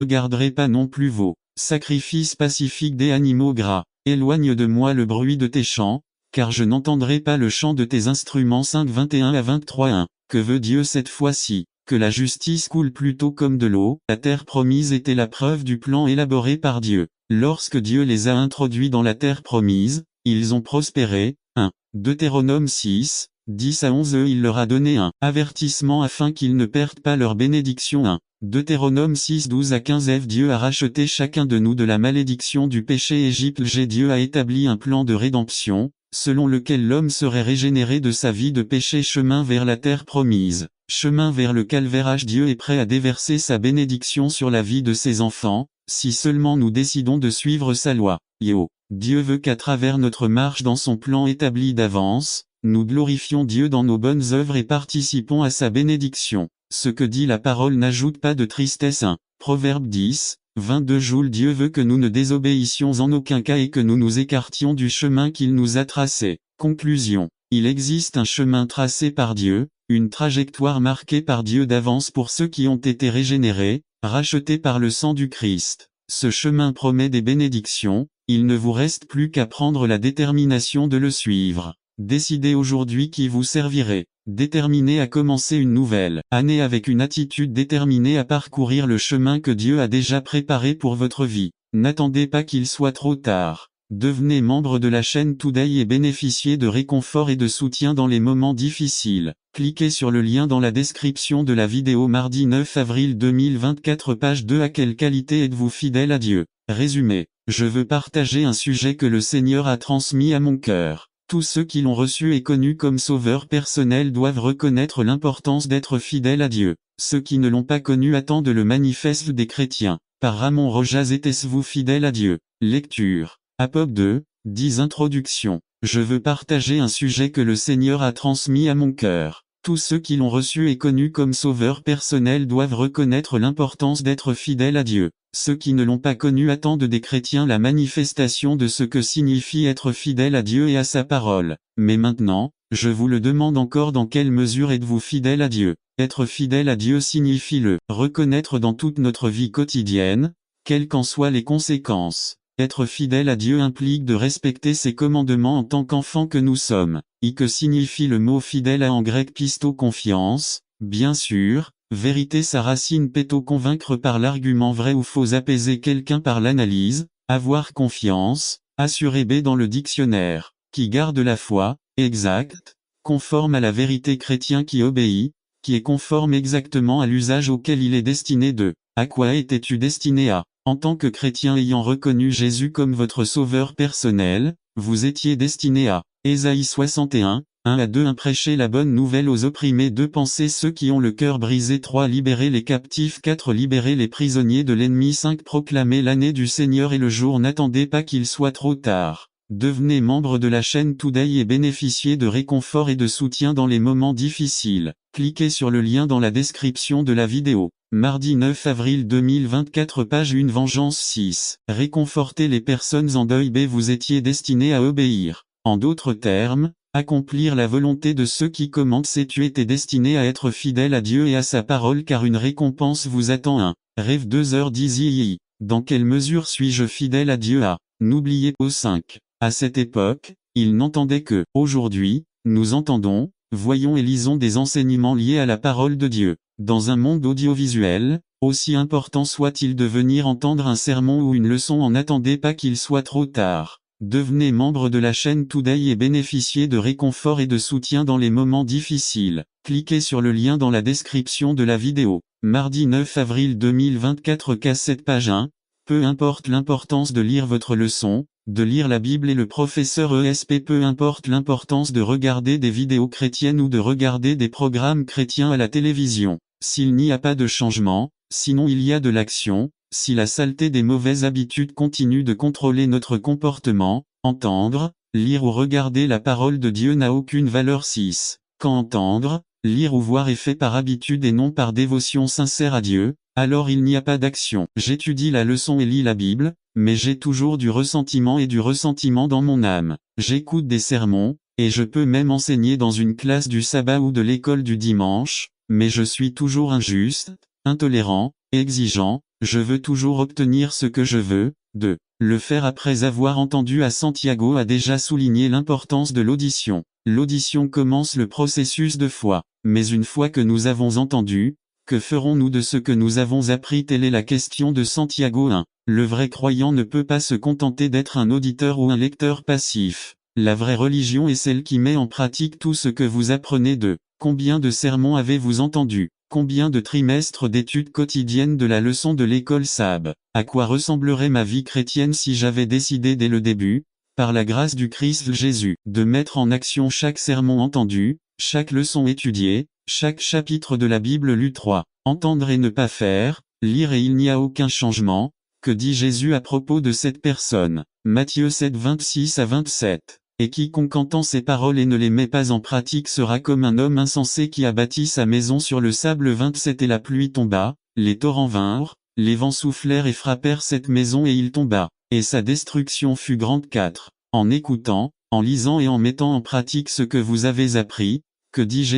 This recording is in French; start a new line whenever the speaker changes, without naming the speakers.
regarderai pas non plus vos sacrifices pacifiques des animaux gras. Éloigne de moi le bruit de tes chants, car je n'entendrai pas le chant de tes instruments. 5 21 à 23 1. Que veut Dieu cette fois-ci? Que la justice coule plutôt comme de l'eau. La terre promise était la preuve du plan élaboré par Dieu. Lorsque Dieu les a introduits dans la terre promise, ils ont prospéré. 1. Deutéronome 6, 10 à 11. Il leur a donné un avertissement afin qu'ils ne perdent pas leur bénédiction. 1. Deutéronome 6 12 à 15 F. Dieu a racheté chacun de nous de la malédiction du péché Égypte. Dieu a établi un plan de rédemption, selon lequel l'homme serait régénéré de sa vie de péché. Chemin vers la terre promise, chemin vers le calvaire. Dieu est prêt à déverser sa bénédiction sur la vie de ses enfants, si seulement nous décidons de suivre sa loi. Dieu veut qu'à travers notre marche dans son plan établi d'avance, nous glorifions Dieu dans nos bonnes œuvres et participons à sa bénédiction. Ce que dit la parole n'ajoute pas de tristesse. 1. Proverbe 10, 22 Joule. Dieu veut que nous ne désobéissions en aucun cas et que nous nous écartions du chemin qu'il nous a tracé. Conclusion. Il existe un chemin tracé par Dieu, une trajectoire marquée par Dieu d'avance pour ceux qui ont été régénérés, rachetés par le sang du Christ. Ce chemin promet des bénédictions, il ne vous reste plus qu'à prendre la détermination de le suivre. Décidez aujourd'hui qui vous servirait. Déterminé à commencer une nouvelle année avec une attitude déterminée à parcourir le chemin que Dieu a déjà préparé pour votre vie. N'attendez pas qu'il soit trop tard. Devenez membre de la chaîne Today et bénéficiez de réconfort et de soutien dans les moments difficiles. Cliquez sur le lien dans la description de la vidéo. Mardi 9 avril 2024 page 2. À quelle qualité êtes-vous fidèle à Dieu? Résumé. Je veux partager un sujet que le Seigneur a transmis à mon cœur. Tous ceux qui l'ont reçu et connu comme sauveur personnel doivent reconnaître l'importance d'être fidèles à Dieu. Ceux qui ne l'ont pas connu attendent le manifeste des chrétiens. Par Ramon Rojas. Êtes-vous fidèle à Dieu? Lecture. Apop 2, 10 Introduction. Je veux partager un sujet que le Seigneur a transmis à mon cœur. Tous ceux qui l'ont reçu et connu comme sauveur personnel doivent reconnaître l'importance d'être fidèles à Dieu. Ceux qui ne l'ont pas connu attendent des chrétiens la manifestation de ce que signifie être fidèle à Dieu et à sa parole. Mais maintenant, je vous le demande encore, dans quelle mesure êtes-vous fidèle à Dieu? Être fidèle à Dieu signifie le reconnaître dans toute notre vie quotidienne, quelles qu'en soient les conséquences. Être fidèle à Dieu implique de respecter ses commandements en tant qu'enfants que nous sommes. Que signifie le mot fidèle en grec pisto? Confiance, bien sûr, vérité sa racine péto convaincre par l'argument vrai ou faux, apaiser quelqu'un par l'analyse, avoir confiance, assurer b dans le dictionnaire, qui garde la foi, exact, conforme à la vérité chrétien qui obéit, qui est conforme exactement à l'usage auquel il est destiné de. À quoi étais-tu destiné à? En tant que chrétien ayant reconnu Jésus comme votre sauveur personnel, vous étiez destiné à. Ésaïe 61, 1 à 2 1 Prêcher la bonne nouvelle aux opprimés. 2 Penser ceux qui ont le cœur brisé. 3 Libérer les captifs. 4 Libérer les prisonniers de l'ennemi. 5 Proclamer l'année du Seigneur et le jour. N'attendez pas qu'il soit trop tard. Devenez membre de la chaîne Today et bénéficiez de réconfort et de soutien dans les moments difficiles. Cliquez sur le lien dans la description de la vidéo. Mardi 9 avril 2024 page 1 Vengeance 6. Réconforter les personnes en deuil. B. Vous étiez destiné à obéir. En d'autres termes, accomplir la volonté de ceux qui commandent. C. Tu étais destiné à être fidèle à Dieu et à sa parole car une récompense vous attend. 1. Rêve 2h10. Dans quelle mesure suis-je fidèle à Dieu? N'oubliez pas. 5. À cette époque, ils n'entendaient que. Aujourd'hui, nous entendons, voyons et lisons des enseignements liés à la parole de Dieu. Dans un monde audiovisuel, aussi important soit-il de venir entendre un sermon ou une leçon, en n'attendez pas qu'il soit trop tard. Devenez membre de la chaîne Today et bénéficiez de réconfort et de soutien dans les moments difficiles. Cliquez sur le lien dans la description de la vidéo. Mardi 9 avril 2024 cassette page 1. Peu importe l'importance de lire votre leçon, de lire la Bible et le professeur ESP, peu importe l'importance de regarder des vidéos chrétiennes ou de regarder des programmes chrétiens à la télévision. S'il n'y a pas de changement, sinon il y a de l'action, si la saleté des mauvaises habitudes continue de contrôler notre comportement, entendre, lire ou regarder la parole de Dieu n'a aucune valeur. 6. Quand entendre, lire ou voir est fait par habitude et non par dévotion sincère à Dieu, alors il n'y a pas d'action. J'étudie la leçon et lis la Bible, mais j'ai toujours du ressentiment et du ressentiment dans mon âme. J'écoute des sermons, et je peux même enseigner dans une classe du sabbat ou de l'école du dimanche, mais je suis toujours injuste, intolérant, exigeant, Je veux toujours obtenir ce que je veux. 2. Le faire après avoir entendu à Santiago a déjà souligné l'importance de l'audition. L'audition commence le processus de foi. Mais une fois que nous avons entendu, que ferons-nous de ce que nous avons appris? Telle est la question de Santiago 1. Le vrai croyant ne peut pas se contenter d'être un auditeur ou un lecteur passif. La vraie religion est celle qui met en pratique tout ce que vous apprenez de. Combien de sermons avez-vous entendu? Combien de trimestres d'études quotidiennes de la leçon de l'école SAB? À quoi ressemblerait ma vie chrétienne si j'avais décidé dès le début, par la grâce du Christ Jésus, de mettre en action chaque sermon entendu, chaque leçon étudiée, chaque chapitre de la Bible lu? 3. Entendre et ne pas faire, lire et il n'y a aucun changement. Que dit Jésus à propos de cette personne? Matthieu 7, 26 à 27. Et quiconque entend ces paroles et ne les met pas en pratique sera comme un homme insensé qui a bâti sa maison sur le sable. 27. Et la pluie tomba, les torrents vinrent, les vents soufflèrent et frappèrent cette maison et il tomba. Et sa destruction fut grande. 4. En écoutant, en lisant et en mettant en pratique ce que vous avez appris, que dit Jésus?